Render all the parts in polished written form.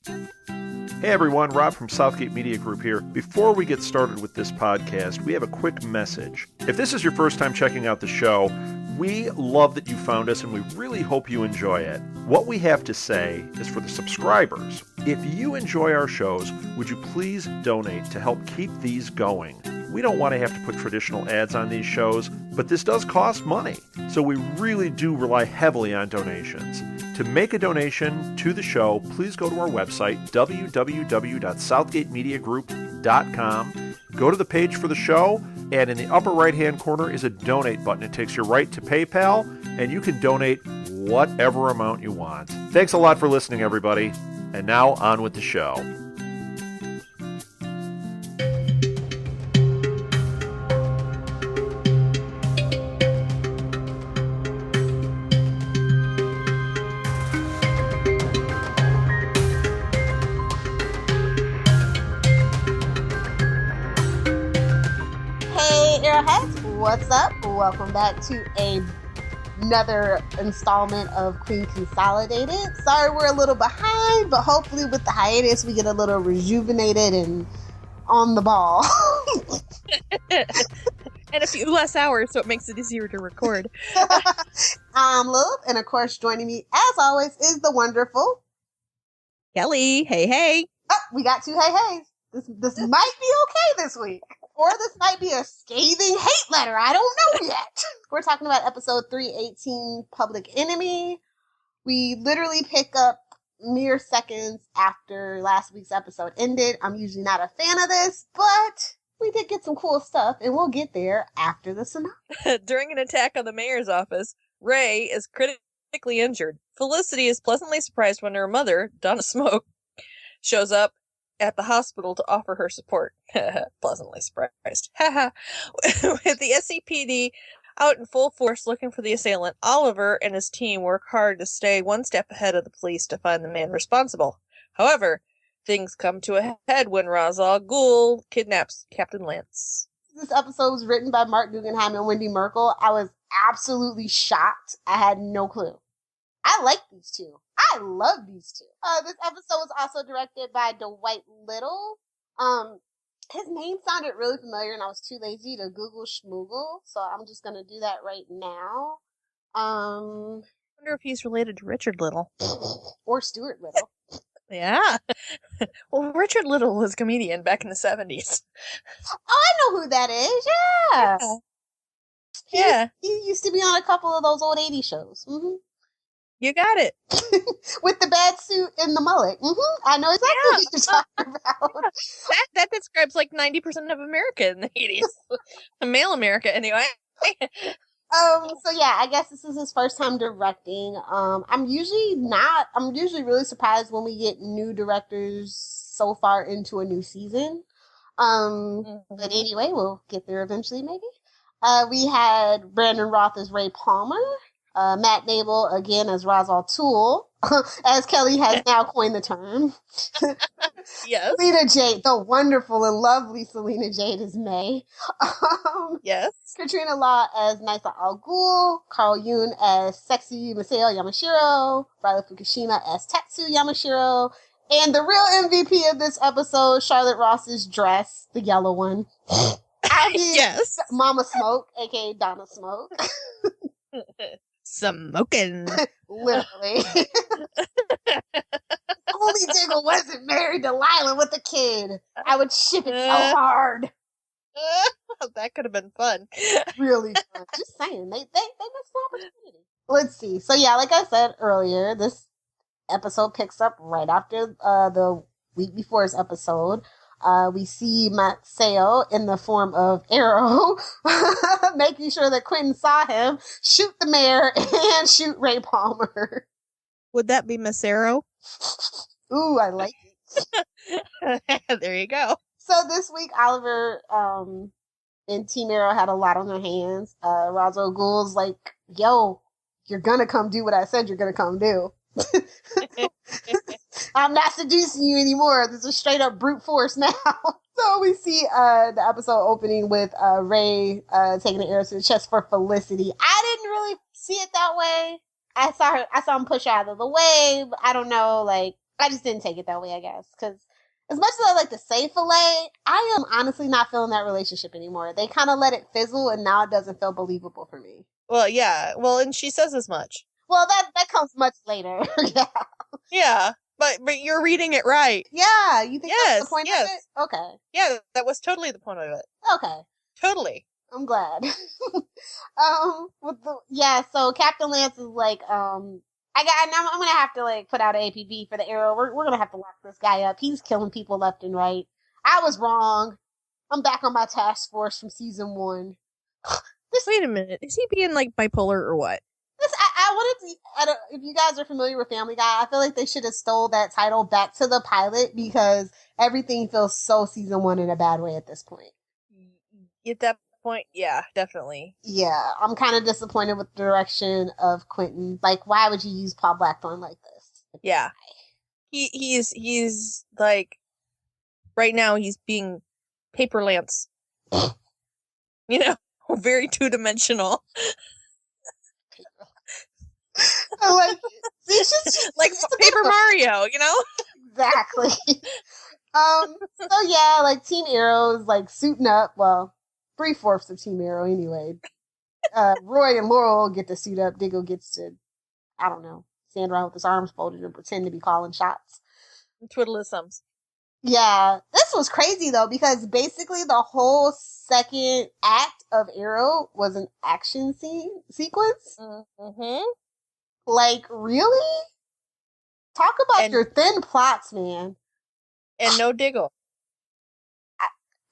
Hey everyone, Rob from Southgate Media Group here. Before we get started with this podcast, we have a quick message. If this is your first time checking out the show, we love that you found us and we really hope you enjoy it. What we have to say is for the subscribers. If you enjoy our shows, would you please donate to help keep these going? We don't want to have to put traditional ads on these shows, but this does cost money. So we really do rely heavily on donations. To make a donation to the show, please go to our website, www.southgatemediagroup.com. Go to the page for the show, and in the upper right-hand corner is a donate button. It takes you right to PayPal, and you can donate whatever amount you want. Thanks a lot for listening, everybody. And now on with the show. What's up? Welcome back to another installment of Queen Consolidated. Sorry we're a little behind, but hopefully with the hiatus we get a little rejuvenated and on the ball. And a few less hours, so it makes it easier to record. I'm Lilith, and of course joining me as always is the wonderful Kelly. Hey. Oh, we got two hey-heys. This might be okay this week. Or this might be a scathing hate letter. I don't know yet. We're talking about episode 318, Public Enemy. We literally pick up mere seconds after last week's episode ended. I'm usually not a fan of this, but we did get some cool stuff, and we'll get there after the synopsis. During an attack on the mayor's office, Ray is critically injured. Felicity is pleasantly surprised when her mother, Donna Smoke, shows up at the hospital to offer her support. Pleasantly surprised. With the SCPD out in full force looking for the assailant, Oliver and his team work hard to stay one step ahead of the police to find the man responsible. However, things come to a head when Ra's al Ghul kidnaps Captain Lance. This episode was written by Mark Guggenheim and Wendy Merkel. I was absolutely shocked. I had no clue. I like these two. I love these two. This episode was also directed by Dwight Little. His name sounded really familiar, and I was too lazy to Google Schmoogle, so I'm just going to do that right now. I wonder if he's related to Richard Little. Or Stuart Little. Yeah. Well, Richard Little was a comedian back in the 70s. Oh, I know who that is. Yeah. He used to be on a couple of those old 80s shows. Mm-hmm. You got it. With the bad suit and the mullet. Mm-hmm. I know exactly what you're talking about. That describes like 90% of America in the 80s. Male America, anyway. So yeah, I guess this is his first time directing. I'm usually really surprised when we get new directors so far into a new season. But anyway, we'll get there eventually, maybe. We had Brandon Roth as Ray Palmer. Matt Nable, again, as Ra's al Ghul, as Kelly has now coined the term. Yes. Selena Jade, the wonderful and lovely Selena Jade as May. Yes. Katrina Law as Nysa al Ghul. Carl Yoon as sexy Masao Yamashiro. Riley Fukushima as Tetsu Yamashiro. And the real MVP of this episode, Charlotte Ross's dress, the yellow one. Yes. Mama Smoke, aka Donna Smoke. Smoking. Literally. Only Diggle wasn't married to Lila with a kid. I would ship it so hard. That could have been fun. Really fun. Just saying. They missed an opportunity. Let's see. So yeah, like I said earlier, this episode picks up right after the week before's episode. We see Matsuo in the form of Arrow, making sure that Quentin saw him, shoot the mayor, and shoot Ray Palmer. Would that be Massaro? Ooh, I like it. There you go. So this week, Oliver and Team Arrow had a lot on their hands. Ra's al Ghul's like, yo, you're gonna come do what I said you're gonna come do. I'm not seducing you anymore. This is straight up brute force now. So we see the episode opening with Ray taking an arrow to the chest for Felicity. I didn't really see it that way. I saw him push out of the way, but I don't know, like, I just didn't take it that way, I guess. Because as much as I like to say filet, I am honestly not feeling that relationship anymore. They kind of let it fizzle, and now it doesn't feel believable for me. Well, yeah. Well, and she says as much. Well, that comes much later. Yeah. Yeah, but you're reading it right. Yeah, you think Yes, that's the point yes. of it? Okay. Yeah, that was totally the point of it. Okay. Totally. I'm glad. So Captain Lance is like, I'm gonna have to like put out an APB for the Arrow. We're gonna have to lock this guy up. He's killing people left and right. I was wrong. I'm back on my task force from season 1. Wait a minute. Is he being like bipolar or what? I wanted to. If you guys are familiar with Family Guy, I feel like they should have stole that title back to the pilot because everything feels so season 1 in a bad way at this point. At that point, yeah, definitely. Yeah, I'm kind of disappointed with the direction of Quentin. Like, why would you use Paul Blackthorne like this? Yeah, he's like right now he's being Paper Lance. Very 2-dimensional. I like it. It's just like Paper Mario, Exactly. So yeah, like Team Arrow is like suiting up. Well, 3/4 of Team Arrow anyway. Roy and Laurel get to suit up. Diggle gets to, I don't know, stand around with his arms folded and pretend to be calling shots. Twiddle his thumbs. Yeah, this was crazy though because basically the whole second act of Arrow was an action sequence. Mm-hmm. Like, really? Talk about your thin plots, man. And no Diggle.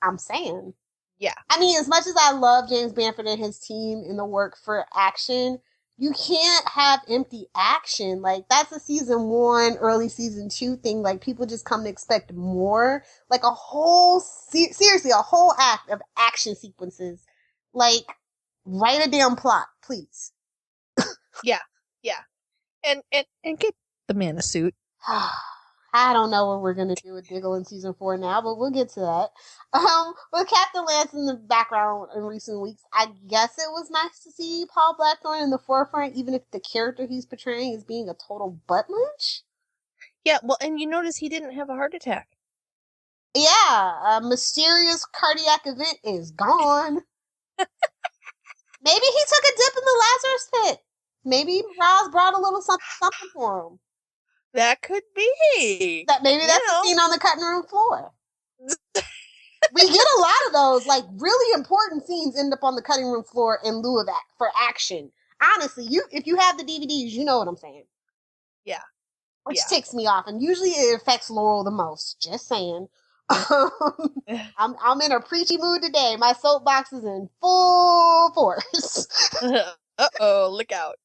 I'm saying. Yeah. I mean, as much as I love James Bamford and his team in the work for action, you can't have empty action. Like, that's a season 1, early season 2 thing. Like, people just come to expect more. Like, a whole, seriously, a whole act of action sequences. Like, write a damn plot, please. Yeah. Yeah. And get the man a suit. I don't know what we're gonna do with Diggle in season 4 now, but we'll get to that. With Captain Lance in the background in recent weeks, I guess it was nice to see Paul Blackthorne in the forefront, even if the character he's portraying is being a total butt munch. Yeah, well, and you notice he didn't have a heart attack. Yeah, a mysterious cardiac event is gone. Maybe he took a dip in the Lazarus pit. Maybe Roz brought a little something for him. That could be. That's the scene on the cutting room floor. We get a lot of those, like, really important scenes end up on the cutting room floor in lieu of for action. Honestly, if you have the DVDs, you know what I'm saying. Yeah. Which ticks me off, and usually it affects Laurel the most. Just saying. I'm in a preachy mood today. My soapbox is in full force. Uh-oh, look out.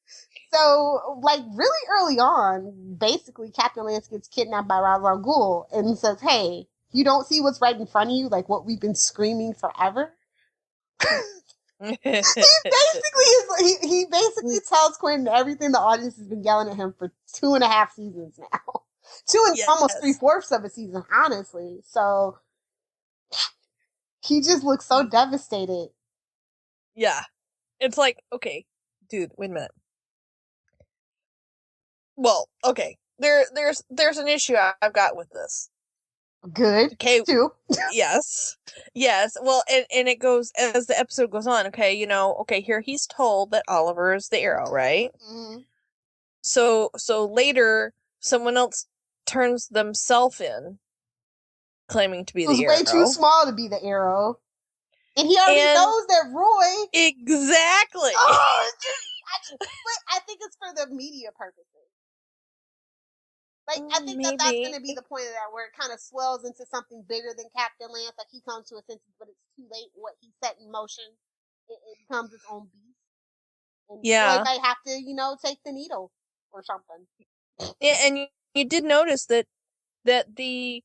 So, like, really early on, basically, Captain Lance gets kidnapped by Ra's al Ghul and says, hey, you don't see what's right in front of you, like what we've been screaming forever? He basically tells Quentin everything the audience has been yelling at him for 2.5 seasons now. Almost 3/4 of a season, honestly. So, he just looks so devastated. Yeah. It's like, okay, dude, wait a minute. Well, okay. There's an issue I've got with this. Good. Okay. Too. Yes. Yes. Well, and it goes as the episode goes on. Okay, here he's told that Oliver is the Arrow, right? Mm-hmm. So later someone else turns themselves in, claiming to be the Arrow. Way too small to be the Arrow, and he already knows that Roy. Exactly. Oh, I think it's for the media purposes. Like, I think that's going to be the point of that, where it kind of swells into something bigger than Captain Lance. Like, he comes to a sense, but it's too late. What he set in motion, it becomes its own beast. And Roy might have to, take the needle or something. Yeah, and you did notice that the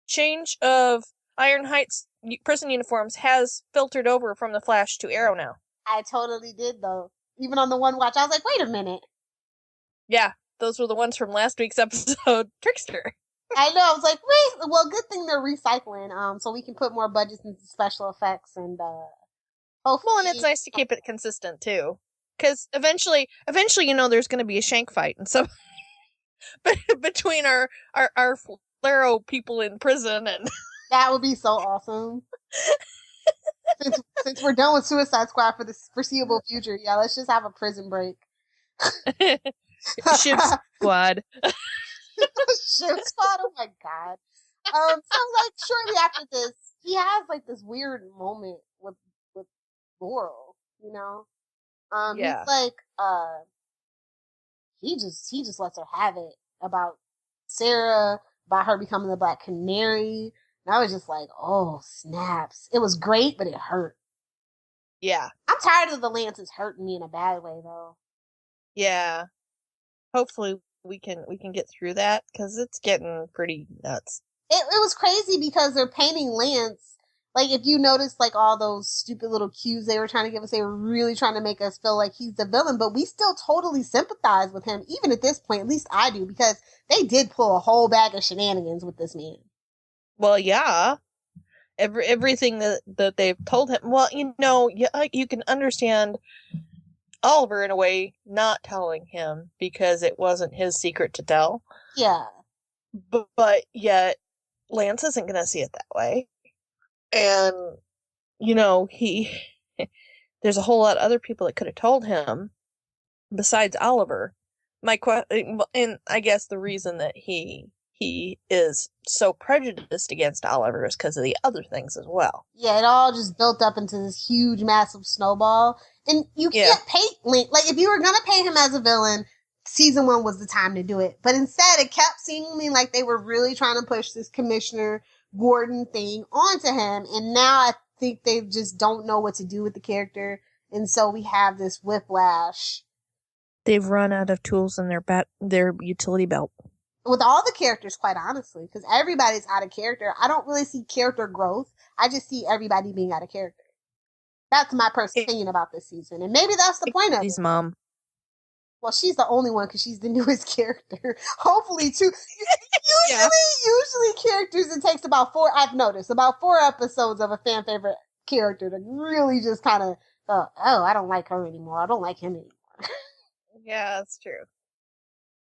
change of Iron Heights prison uniforms has filtered over from the Flash to Arrow now. I totally did, though. Even on the one watch, I was like, wait a minute. Yeah. Those were the ones from last week's episode, Trickster. I know. I was like, wait. Well, good thing they're recycling, so we can put more budgets into special effects and hopefully. Well, and it's nice to keep it consistent too, because eventually, there's going to be a shank fight, and so. between our Flaro people in prison and That would be so awesome. Since we're done with Suicide Squad for the foreseeable future, yeah, let's just have a prison break. Ship Squad. Ship Squad, oh my god. So like shortly after this, he has like this weird moment with Laurel, you know? Yeah. He's like, he just lets her have it about Sarah, about her becoming the Black Canary. And I was just like, oh, snaps. It was great, but it hurt. Yeah. I'm tired of the Lances hurting me in a bad way, though. Yeah. Hopefully we can get through that, because it's getting pretty nuts. It was crazy because they're painting Lance. Like, if you notice, like, all those stupid little cues they were trying to give us, they were really trying to make us feel like he's the villain, but we still totally sympathize with him, even at this point. At least I do, because they did pull a whole bag of shenanigans with this man. Well, yeah. Everything that they've told him. Well, you can understand Oliver, in a way, not telling him because it wasn't his secret to tell. Yeah. But yet, Lance isn't going to see it that way. And, there's a whole lot of other people that could have told him besides Oliver. And I guess the reason that he is so prejudiced against Oliver is because of the other things as well. Yeah, it all just built up into this huge, massive snowball. And you can't paint Link. Like, if you were going to paint him as a villain, season 1 was the time to do it. But instead, it kept seeming like they were really trying to push this Commissioner Gordon thing onto him. And now I think they just don't know what to do with the character. And so we have this whiplash. They've run out of tools in their utility belt. With all the characters, quite honestly, because everybody's out of character. I don't really see character growth. I just see everybody being out of character. That's my personal opinion about this season. And maybe that's the point of it. His mom. Well, she's the only one because she's the newest character. Hopefully, too. Usually characters, it takes I've noticed, about 4 episodes of a fan favorite character to really just kind of, I don't like her anymore. I don't like him anymore. Yeah, that's true.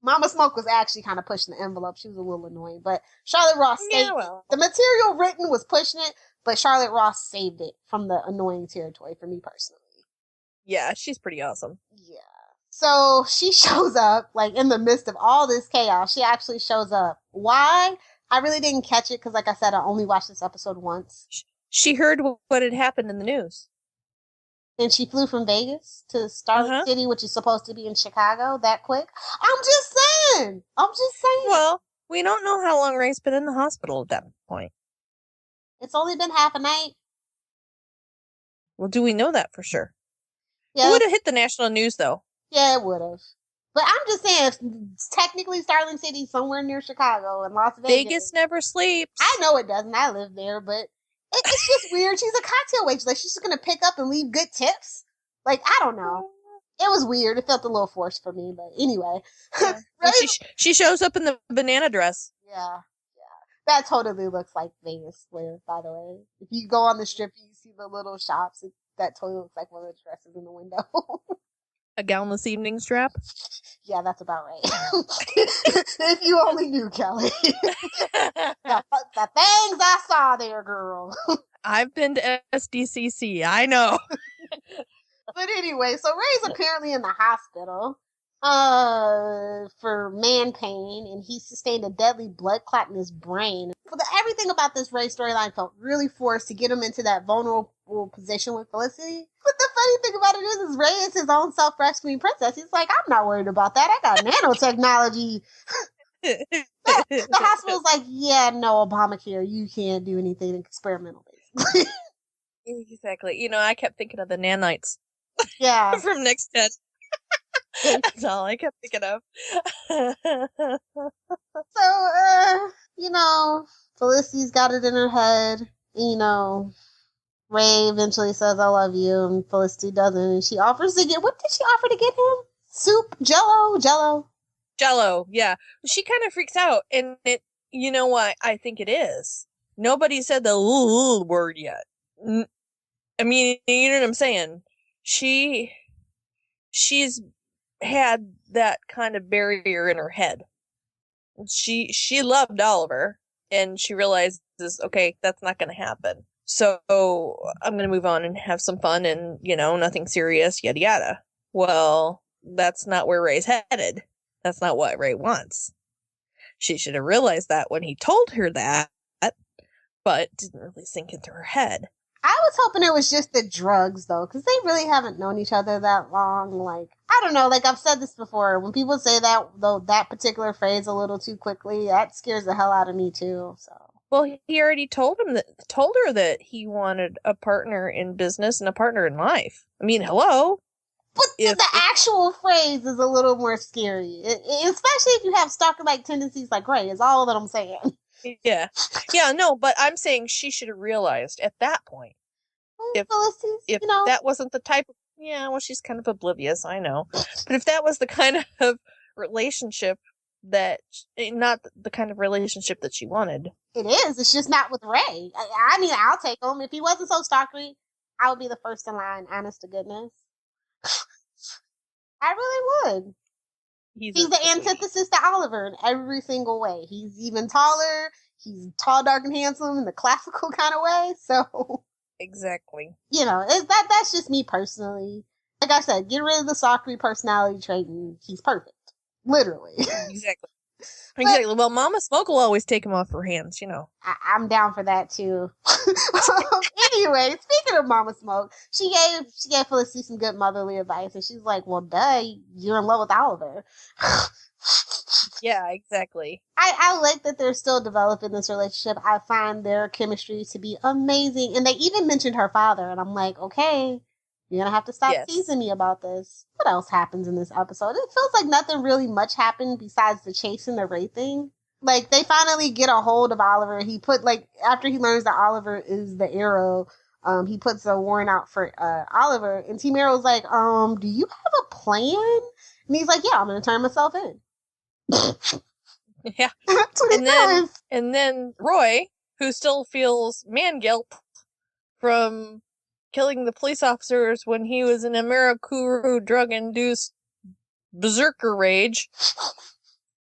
Mama Smoke was actually kind of pushing the envelope. She was a little annoying, but Charlotte Ross saved it. The material written was pushing it, but Charlotte Ross saved it from the annoying territory for me personally. Yeah, she's pretty awesome. Yeah. So she shows up, like, in the midst of all this chaos. She actually shows up. Why? I really didn't catch it because, like I said, I only watched this episode once. She heard what had happened in the news. And she flew from Vegas to Starlight City, which is supposed to be in Chicago, that quick. I'm just saying. Well, we don't know how long Ray's been in the hospital at that point. It's only been half a night. Well, do we know that for sure? Yeah. It would have hit the national news, though. Yeah, it would have. But I'm just saying, technically Starling City's somewhere near Chicago and Las Vegas. Vegas never sleeps. I know it doesn't. I live there, but it's just weird. She's a cocktail waitress. Like, she's just going to pick up and leave good tips? Like, I don't know. It was weird. It felt a little forced for me, but anyway. Yeah. She shows up in the banana dress. Yeah. That totally looks like Vegas Square, by the way. If you go on the strip, you see the little shops. That totally looks like one of the dresses in the window. A gownless evening strap? Yeah, that's about right. If you only knew, Kelly. the things I saw there, girl. I've been to SDCC. I know. But anyway, so Ray's apparently in the hospital for man pain, and he sustained a deadly blood clot in his brain. Everything about this Ray storyline felt really forced to get him into that vulnerable position with Felicity. But the funny thing about it is Ray is his own self-rescuing princess. He's like, I'm not worried about that. I got nanotechnology. The hospital's like, yeah, no, Obamacare. You can't do anything experimental, basically. Exactly. I kept thinking of the nanites. Yeah. From Next 10. That's all I kept thinking of. So, Felicity's got it in her head. Ray eventually says, I love you, and Felicity doesn't. And she offers to what did she offer to get him? Soup? Jello? Jello, yeah. She kind of freaks out, and you know what I think it is? Nobody said the word yet. I mean, you know what I'm saying? She's had that kind of barrier in her head. She loved Oliver, and she realizes, okay, that's not going to happen. So I'm going to move on and have some fun and, nothing serious, yada yada. Well, that's not where Ray's headed. That's not what Ray wants. She should have realized that when he told her that, but didn't really sink into her head. I was hoping it was just the drugs, though, because they really haven't known each other that long. Like, I don't know, like I've said this before, when people say that, though, that particular phrase a little too quickly, that scares the hell out of me, too, so. Well, he already told her that he wanted a partner in business and a partner in life. I mean, hello. But the actual phrase is a little more scary, especially if you have stalker-like tendencies like Ray, is all that I'm saying. Yeah. Yeah, no, but I'm saying she should have realized at that point. If that wasn't the type of... Yeah, well, she's kind of oblivious, I know. But if that was the kind of relationship that... Not the kind of relationship that she wanted. It is. It's just not with Ray. I mean, I'll take him. If he wasn't so stalkery, I would be the first in line, honest to goodness. I really would. He's the antithesis to Oliver in every single way. He's even taller. He's tall, dark, and handsome in the classical kind of way. So exactly. That's just me personally. Like I said, get rid of the stalkery personality trait, and he's perfect. Literally. Exactly. Exactly. Well, Mama Smoke will always take him off her hands, I'm down for that too. Anyway, speaking of Mama Smoke, she gave Felicity some good motherly advice, and she's like, "Well, duh, you're in love with Oliver." Yeah, exactly. I like that they're still developing this relationship. I find their chemistry to be amazing, and they even mentioned her father, and I'm like, okay, you're gonna have to stop teasing me about this. What else happens in this episode? It feels like nothing really much happened besides the chase and the Ray thing. Like, they finally get a hold of Oliver. He after he learns that Oliver is the Arrow, he puts a warrant out for Oliver, and Team Arrow's like, do you have a plan? And he's like, yeah, I'm gonna turn myself in. Yeah. That's what he does. And then Roy, who still feels man guilt from killing the police officers when he was in a Mirakuru drug-induced berserker rage,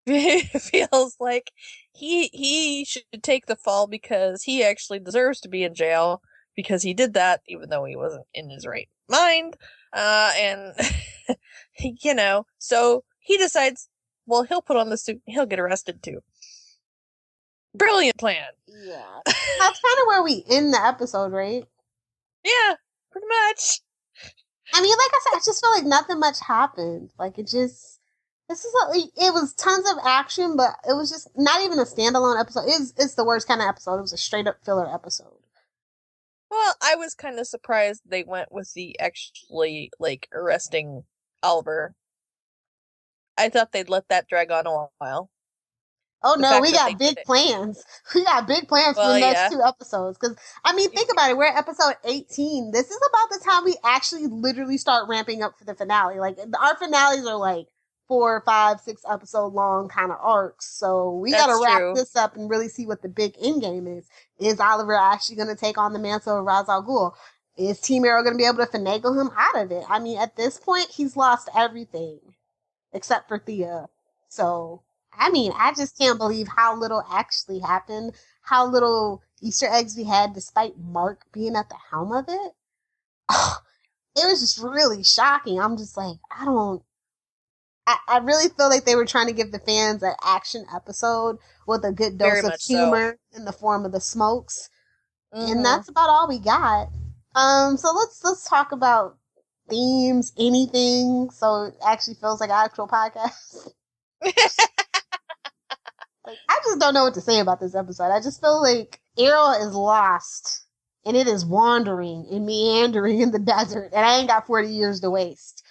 feels like he should take the fall because he actually deserves to be in jail because he did that even though he wasn't in his right mind. And, so he decides, well, he'll put on the suit and he'll get arrested too. Brilliant plan. Yeah. That's kind of where we end the episode, right? Yeah, pretty much. I mean, like I said, I just feel like nothing much happened. Like, it was tons of action, but it was just not even a standalone episode. It's the worst kind of episode. It was a straight up filler episode. Well, I was kind of surprised they went with the actually, arresting Oliver. I thought they'd let that drag on a while. Oh, no, we got big plans. We got big plans for the next 2 episodes. Because, I mean, think about it. We're at episode 18. This is about the time we actually literally start ramping up for the finale. Like, our finales are 4, 5, 6 episode long kind of arcs. So we got to wrap this up and really see what the big end game is. Is Oliver actually going to take on the mantle of Ra's al Ghul? Is Team Arrow going to be able to finagle him out of it? I mean, at this point, he's lost everything except for Thea. So, I mean, I just can't believe how little actually happened, how little Easter eggs we had despite Mark being at the helm of it. Oh, it was just really shocking. I'm just like, I really feel like they were trying to give the fans an action episode with a good dose of humor in the form of the smokes. Mm-hmm. And that's about all we got. So let's talk about themes, anything, so it actually feels like an actual podcast. I just don't know what to say about this episode. I just feel like Arrow is lost, and it is wandering and meandering in the desert, and I ain't got 40 years to waste.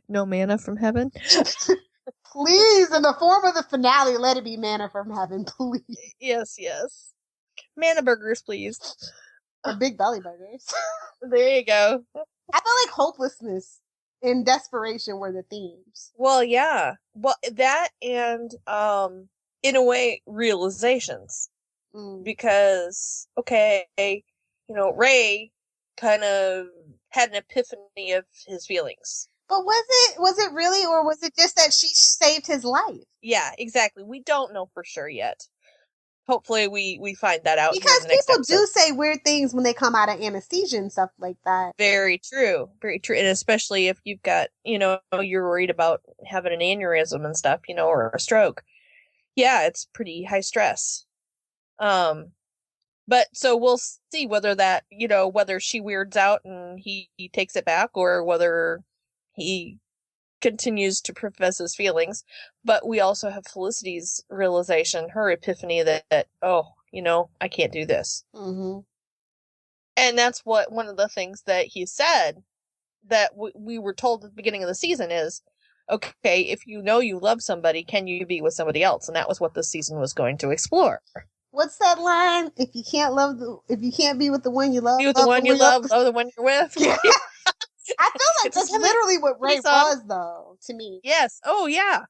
No manna from heaven? Please, in the form of the finale, let it be manna from heaven, please. Yes. Manna burgers, please. Or big belly burgers. There you go. I feel like hopelessness and desperation were the themes. Well, yeah. Well, that and, in a way, realizations. Because, okay, Ray kind of had an epiphany of his feelings. But was it really, or was it just that she saved his life? Yeah, exactly. We don't know for sure yet. Hopefully we find that out Because in the next people episode. do say weird things when they come out of anesthesia and stuff like that. Very true. Very true. And especially if you've got, you're worried about having an aneurysm and stuff, or a stroke. Yeah, it's pretty high stress. But so we'll see whether that, whether she weirds out and he takes it back, or whether he continues to profess his feelings. But we also have Felicity's realization, her epiphany that I can't do this. Mm-hmm. And that's one of the things that he said that we were told at the beginning of the season is, okay, if you love somebody, can you be with somebody else? And that was what this season was going to explore. What's that line? If you can't be with the one you love, be with the one you love the one you're with. Yeah. I feel like that's literally what Ray was, though, to me. Yes. Oh, yeah.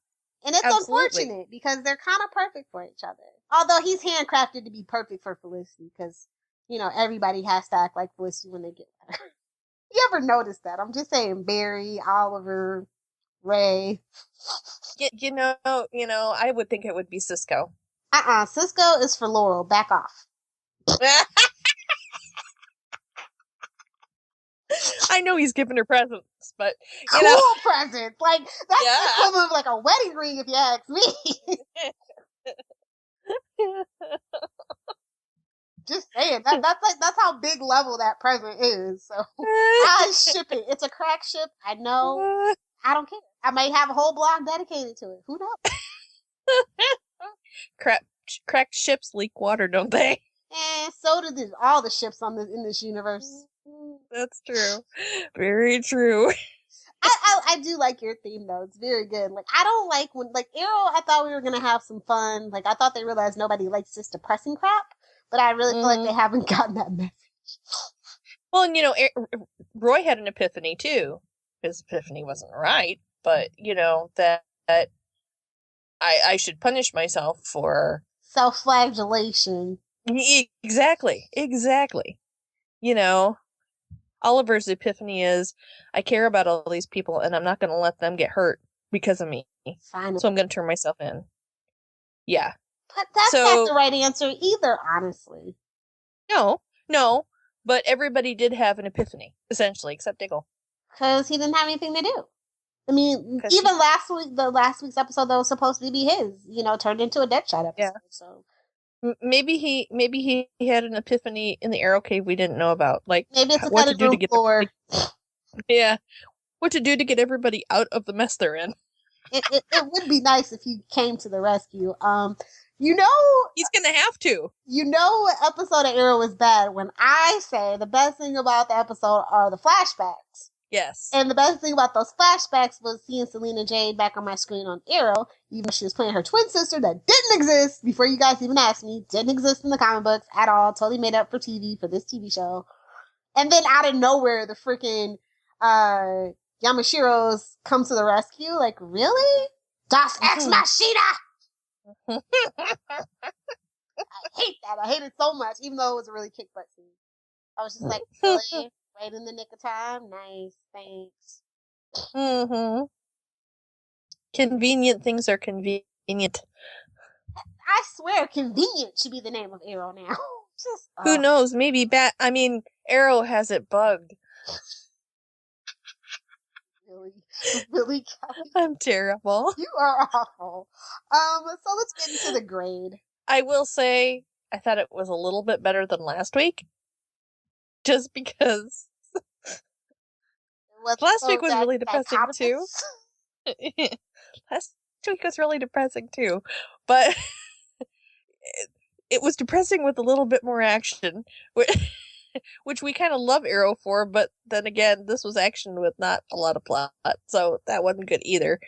And it's unfortunate because they're kind of perfect for each other. Although he's handcrafted to be perfect for Felicity because, everybody has to act like Felicity when they get with her. You ever notice that? I'm just saying Barry, Oliver, Ray. I would think it would be Cisco. Cisco is for Laurel. Back off. I know he's giving her presents, but cool presents. Like that's the equivalent of like a wedding ring, if you ask me. Just saying that's how big level that present is. So I ship it. It's a crack ship. I know. I don't care. I may have a whole blog dedicated to it. Who knows? Cracked ships leak water, don't they? And so do all the ships in this universe. That's true. Very true. I do like your theme though. It's very good. Like I don't like when Arrow. I thought we were gonna have some fun. Like I thought they realized nobody likes this depressing crap. But I really feel like they haven't gotten that message. Well, and Roy had an epiphany too. His epiphany wasn't right, but that I should punish myself for self-flagellation. Exactly. Oliver's epiphany is, I care about all these people and I'm not going to let them get hurt because of me. Finally. So I'm going to turn myself in. Yeah. But that's not the right answer either, honestly. No. But everybody did have an epiphany, essentially, except Diggle. Because he didn't have anything to do. I mean, even the last week's episode that was supposed to be his, turned into a Deadshot episode. Yeah. So maybe he had an epiphany in the Arrow Cave we didn't know about. Like maybe it's what to do to get yeah, what to do to get everybody out of the mess they're in. It would be nice if he came to the rescue. He's gonna have to. What episode of Arrow is bad when I say the best thing about the episode are the flashbacks. Yes. And the best thing about those flashbacks was seeing Selena Jade back on my screen on Arrow, even though she was playing her twin sister that didn't exist before you guys even asked me. Didn't exist in the comic books at all. Totally made up for TV, for this TV show. And then out of nowhere, the freaking Yamashiros come to the rescue. Like, really? Das Ex Machina! I hate that. I hate it so much, even though it was a really kick butt scene. I was just like, really? Right in the nick of time? Nice, thanks. Mm-hmm. Convenient things are convenient. I swear, convenient should be the name of Arrow now. Just, who knows? Maybe Arrow has it bugged. Really, Kelly? I'm terrible. You are awful. So let's get into the grade. I will say, I thought it was a little bit better than last week. Just because last week was really depressing too. Last week was really depressing too. But it was depressing with a little bit more action. Which we kind of love Arrow for, but then again, this was action with not a lot of plot, so that wasn't good either.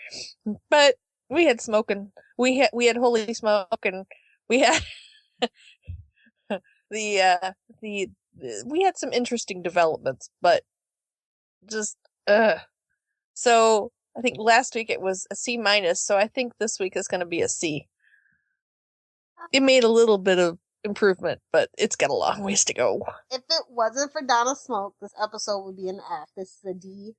But we had smoking, we had holy smoke, and we had we had some interesting developments, but just So I think last week it was a C-, so I think this week is going to be a C. It made a little bit of improvement, but it's got a long ways to go. If it wasn't for Donna Smoke, this episode would be an F. This is a D-.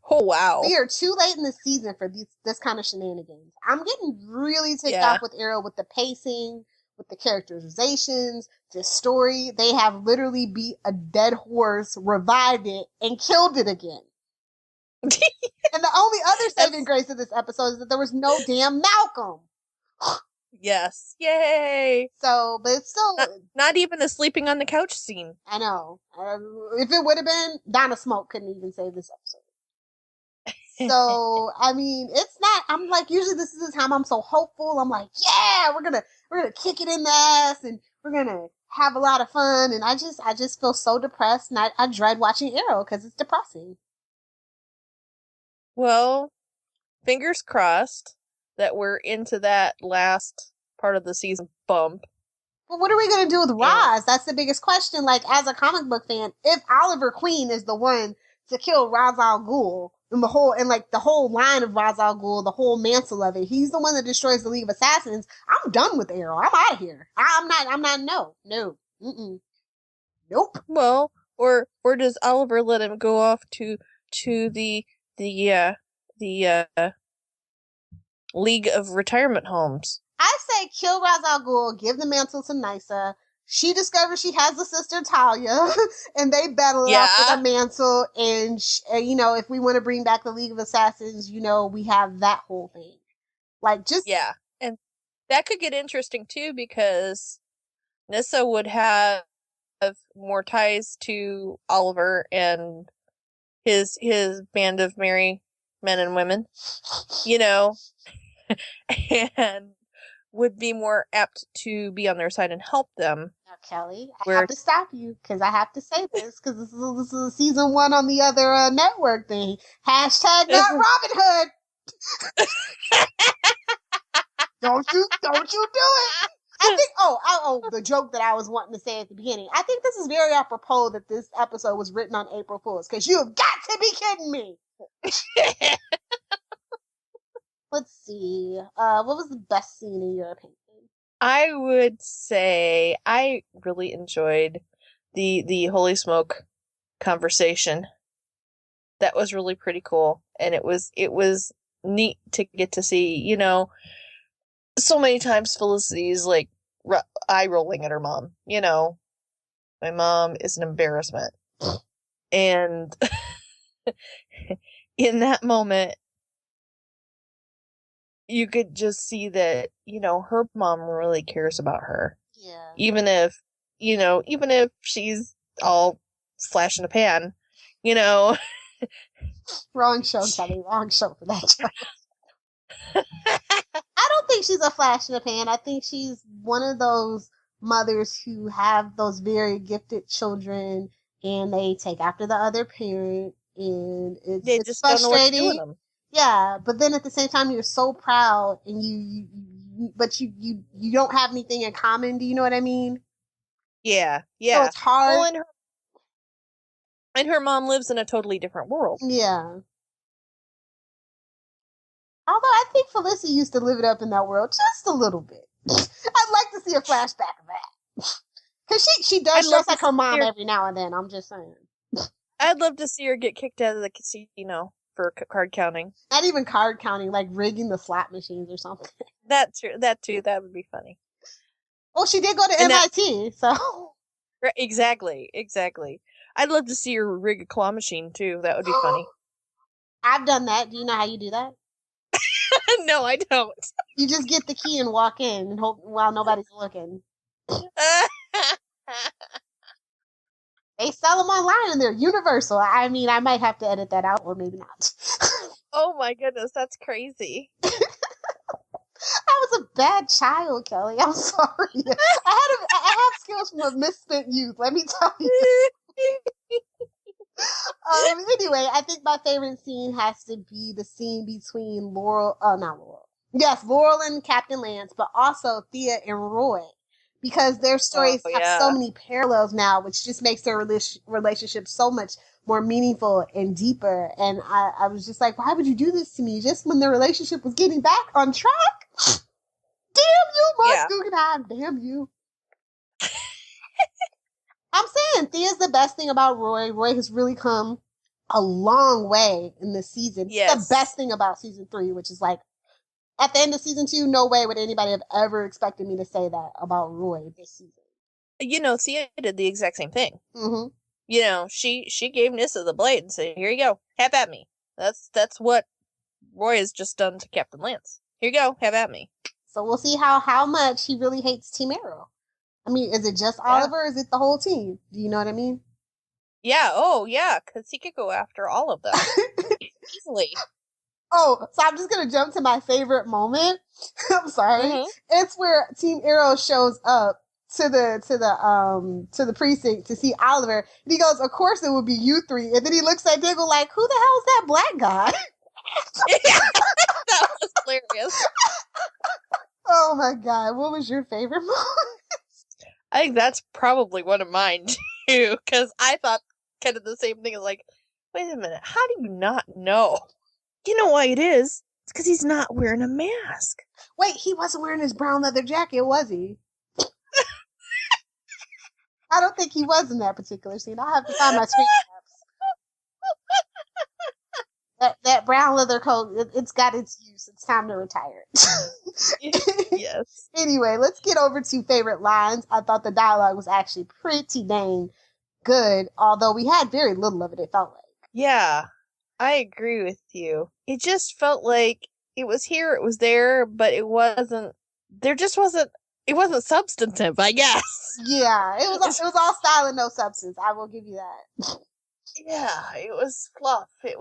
Oh, wow. We are too late in the season for this kind of shenanigans. I'm getting really ticked Yeah. off with Arrow with the pacing, with the characterizations, the story. They have literally beat a dead horse, revived it, and killed it again. And the only other saving grace of this episode is that there was no damn Malcolm. Yes. Yay! So, but it's still... Not even the sleeping on the couch scene. I know. If it would have been, Donna Smoke couldn't even save this episode. So, I mean, it's not... I'm like, usually this is the time I'm so hopeful. I'm like, yeah, we're gonna kick it in the ass, and we're gonna have a lot of fun. And I just feel so depressed, and I dread watching Arrow because it's depressing. Well, fingers crossed that we're into that last part of the season bump. But what are we going to do with Roz? That's the biggest question. Like, as a comic book fan, if Oliver Queen is the one to kill Ra's al Ghul, and the whole line of Ra's al Ghul, the whole mantle of it, he's the one that destroys the League of Assassins, I'm done with Arrow. I'm out of here. No. Nope. Well, or does Oliver let him go off to the League of Retirement Homes? I say kill Ra's al Ghul, give the mantle to Nysa. She discovers she has a sister, Talia, and they battle it out for the mantle. And, if we want to bring back the League of Assassins, we have that whole thing. Yeah. And that could get interesting, too, because Nyssa would have more ties to Oliver and his band of merry men and women, and would be more apt to be on their side and help them. Now, Kelly, I have to stop you because I have to say this because this is a season 1 on the other network thing. Hashtag not Robin Hood. Don't you do it. I think, the joke that I was wanting to say at the beginning. I think this is very apropos that this episode was written on April Fool's because you have got to be kidding me. Let's see. What was the best scene in your opinion? I would say I really enjoyed the Holy Smoke conversation. That was really pretty cool, and it was neat to get to see. So many times Felicity's like eye rolling at her mom. My mom is an embarrassment, and in that moment, you could just see that, her mom really cares about her. Yeah. Even if she's all flash in a pan, Wrong show, Kelly. Wrong show for that show. I don't think she's a flash in the pan. I think she's one of those mothers who have those very gifted children and they take after the other parent, and it's just frustrating. Don't know what to do with them. Yeah, but then at the same time, you're so proud, and you don't have anything in common. Do you know what I mean? Yeah. So it's hard. Well, and her mom lives in a totally different world. Yeah. Although I think Felicity used to live it up in that world just a little bit. I'd like to see a flashback of that. Because she does dress like her mom every now and then. I'm just saying. I'd love to see her get kicked out of the casino for card counting. Not even card counting, like rigging the slot machines or something. That too. That would be funny. Oh, she did go to MIT, so. Exactly. I'd love to see her rig a claw machine too. That would be funny. I've done that. Do you know how you do that? No, I don't. You just get the key and walk in and hope while nobody's looking. They sell them online and they're universal. I mean, I might have to edit that out or maybe not. Oh my goodness, that's crazy. I was a bad child, Kelly. I'm sorry. I have skills from a misspent youth, let me tell you. Anyway, I think my favorite scene has to be the scene between Laurel and Captain Lance, but also Thea and Roy, because their stories have so many parallels now, which just makes their relationship so much more meaningful and deeper. And I was just like, why would you do this to me just when the relationship was getting back on track? Damn you, Mark Guggenheim. Damn you. I'm saying Thea's the best thing about Roy. Roy has really come a long way in this season. Yes. It's the best thing about season 3, which is like, at the end of season 2, no way would anybody have ever expected me to say that about Roy this season. Thea did the exact same thing. Mm-hmm. She gave Nyssa the blade and said, "Here you go, have at me." That's what Roy has just done to Captain Lance. Here you go, have at me. So we'll see how much he really hates Team Arrow. I mean, is it just Oliver? Or is it the whole team? Do you know what I mean? Yeah. Oh, yeah. Because he could go after all of them easily. Oh, so I'm just gonna jump to my favorite moment. I'm sorry. Mm-hmm. It's where Team Arrow shows up to the precinct to see Oliver, and he goes, "Of course it would be you 3." And then he looks at Diggle like, "Who the hell is that black guy?" That was hilarious. Oh my god, what was your favorite moment? I think that's probably one of mine too, because I thought kind of the same thing. Like, wait a minute, how do you not know? You know why it is? It's because he's not wearing a mask. Wait, he wasn't wearing his brown leather jacket, was he? I don't think he was in that particular scene. I'll have to find my screen caps. That brown leather coat, it's got its use. It's time to retire it. Yes. Anyway, let's get over to favorite lines. I thought the dialogue was actually pretty dang good, although we had very little of it, it felt like. Yeah, I agree with you. It just felt like it was here, it was there, but it wasn't substantive, I guess. Yeah, it was all style and no substance. I will give you that. Yeah, it was fluff. It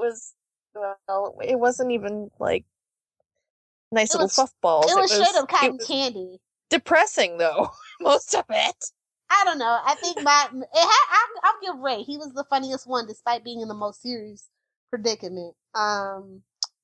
wasn't even like nice little fluff balls. It was straight up cotton candy. Depressing though, most of it. I don't know. I think I'll give Ray. He was the funniest one, despite being in the most serious predicament.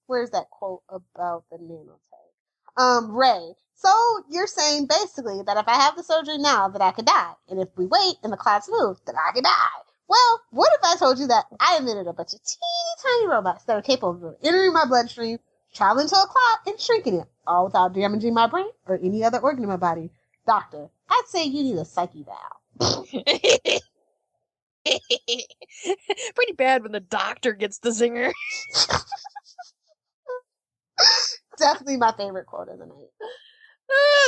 Where's that quote about the nanotech? Ray. So you're saying basically that if I have the surgery now, that I could die, and if we wait and the clots move, then I could die. Well, what if I told you that I invented a bunch of teeny tiny robots that are capable of entering my bloodstream, traveling to a clot, and shrinking it, all without damaging my brain or any other organ in my body? Doctor, I'd say you need a psyche valve. Pretty bad when the doctor gets the zinger. Definitely my favorite quote of the night.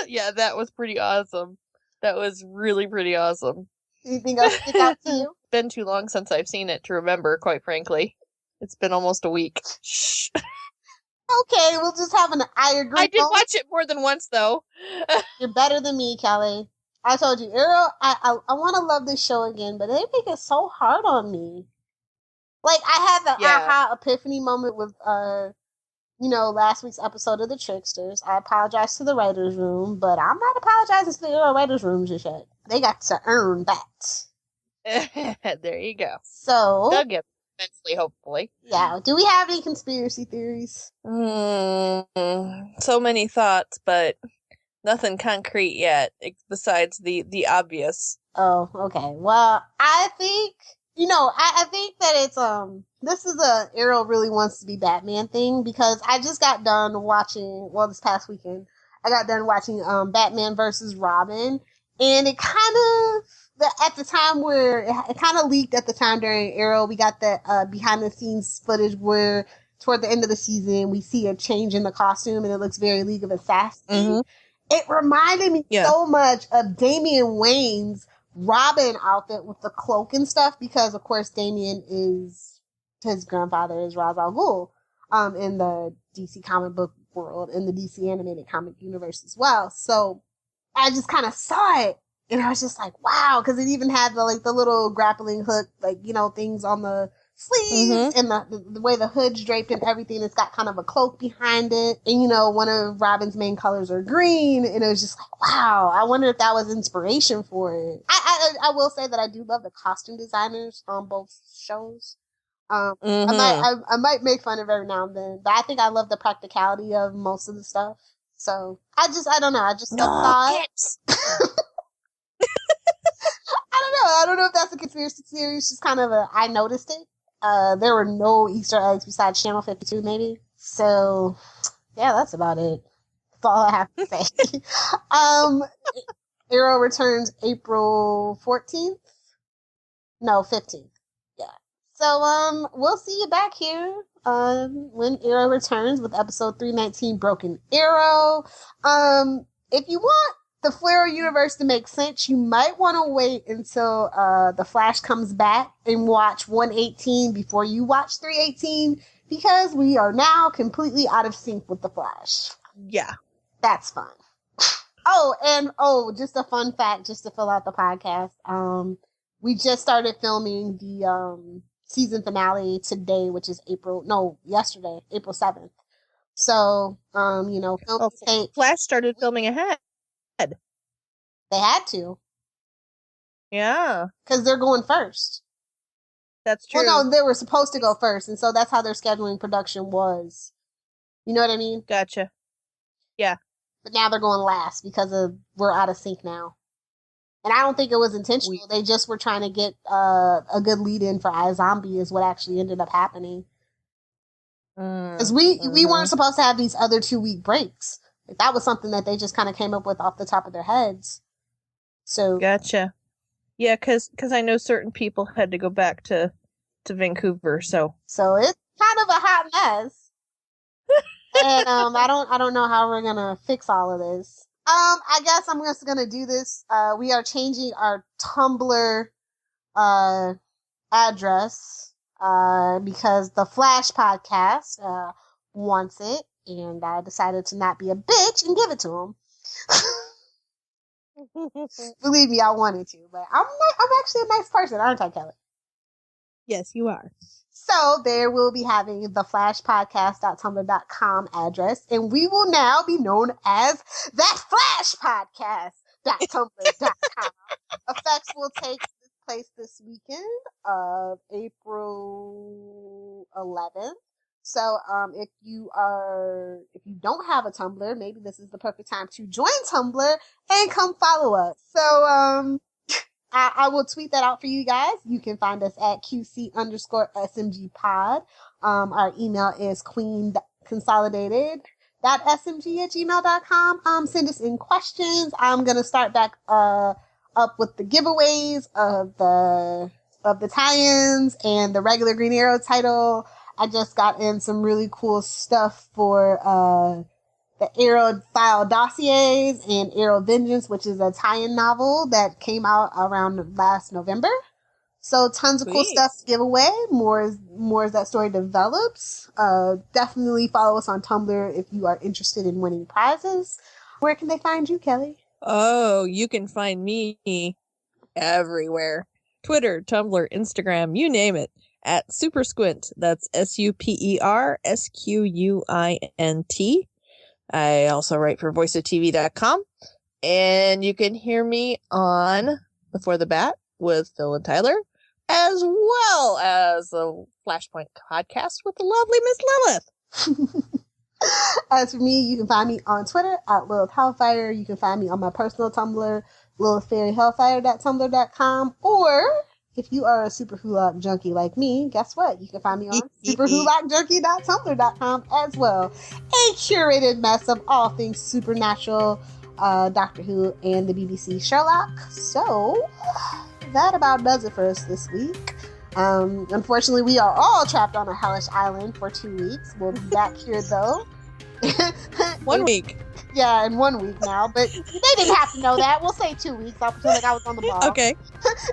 Yeah, that was pretty awesome. That was really pretty awesome. Anything else stick out to you? Been too long since I've seen it to remember, quite frankly. It's been almost a week. Shh. Okay, we'll just have I agree. I did watch it more than once, though. You're better than me, Kelly. I told you, Arrow, I want to love this show again, but they make it so hard on me. Like, I had the aha epiphany moment with, last week's episode of The Tricksters. I apologize to the writer's room, but I'm not apologizing to the Arrow writer's room just yet. They got to earn that. There you go. So they'll get eventually, hopefully. Yeah. Do we have any conspiracy theories? So many thoughts, but nothing concrete yet, besides the obvious. Oh, okay. Well, I think, I think that it's, this is a Arrow really wants to be Batman thing, because I just got done watching, this past weekend, I got done watching, Batman versus Robin, and it kind of, at the time where it kind of leaked at the time during Arrow, we got the behind the scenes footage where toward the end of the season we see a change in the costume and it looks very League of Assassins. Mm-hmm. It reminded me so much of Damian Wayne's Robin outfit with the cloak and stuff, because of course Damian is, his grandfather is Ra's al Ghul in the DC comic book world, in the DC animated comic universe as well. So I just kind of saw it. And I was just like, wow, because it even had the little grappling hook, things on the sleeves, and the way the hood's draped and everything. It's got kind of a cloak behind it. And, one of Robin's main colors are green. And it was just like, wow, I wonder if that was inspiration for it. I will say that I do love the costume designers on both shows. I might make fun of every now and then, but I think I love the practicality of most of the stuff. So I don't know. I just thought. I don't know if that's a conspiracy theory. It's just kind of I noticed it. There were no Easter eggs besides Channel 52, maybe. So, yeah, that's about it. That's all I have to say. Arrow returns April 14th? No, 15th. Yeah. So we'll see you back here when Arrow returns with episode 319, Broken Arrow. If you want the Flare universe to make sense, you might want to wait until the Flash comes back and watch 118 before you watch 318, because we are now completely out of sync with the Flash. Yeah. That's fun. Just a fun fact, just to fill out the podcast. We just started filming the season finale today, which is yesterday, April 7th. So, Flash started filming ahead. They had to. Yeah. Because they're going first. That's true. Well, no, they were supposed to go first, and so that's how their scheduling production was. You know what I mean? Gotcha. Yeah. But now they're going last because we're out of sync now. And I don't think it was intentional. They just were trying to get a good lead in for iZombie is what actually ended up happening. Because we weren't supposed to have these other 2-week breaks. Like, that was something that they just kind of came up with off the top of their heads. So gotcha. Yeah, because I know certain people had to go back to Vancouver. So it's kind of a hot mess. And I don't know how we're gonna fix all of this. I guess I'm just gonna do this. We are changing our Tumblr address because the Flash podcast wants it, and I decided to not be a bitch and give it to them. Believe me, I wanted to, but I'm actually a nice person, aren't I, Kelly? Yes, you are. So there will be having the flashpodcast.tumblr.com address, and we will now be known as that flashpodcast.tumblr.com. Effects will take place this weekend of April 11th. So if you don't have a Tumblr, maybe this is the perfect time to join Tumblr and come follow us. So I will tweet that out for you guys. You can find us at QC_SMG pod. Our email is queenconsolidated.smg@gmail.com. Send us in questions. I'm going to start back up with the giveaways of the tie-ins and the regular Green Arrow title. I just got in some really cool stuff for the Arrow File Dossiers and Arrow Vengeance, which is a tie-in novel that came out around last November. So tons of cool stuff to give away. More as that story develops. Definitely follow us on Tumblr if you are interested in winning prizes. Where can they find you, Kelly? Oh, you can find me everywhere. Twitter, Tumblr, Instagram, you name it. At SuperSquint. That's SuperSquint. I also write for voiceoftv.com. And you can hear me on Before the Bat with Phil and Tyler, as well as the Flashpoint podcast with the lovely Miss Lilith. As for me, you can find me on Twitter at Lilith Hellfire. You can find me on my personal Tumblr, LilithFairyHellfire.tumblr.com, or if you are a Super Hulock junkie like me, guess what? You can find me on superhulockjunkie.tumblr.com as well. A curated mess of all things supernatural, Doctor Who, and the BBC Sherlock. So, that about does it for us this week. Unfortunately, we are all trapped on a hellish island for 2 weeks. We'll be back here, though. 1 week. Yeah, in 1 week now, but they didn't have to know that. We'll say 2 weeks. I'll pretend like I was on the ball. Okay.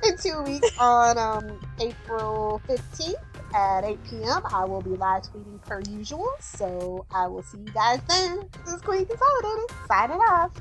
In 2 weeks on April 15th at 8 p.m. I will be live tweeting per usual, so I will see you guys then. This is Queen Consolidated, signing off.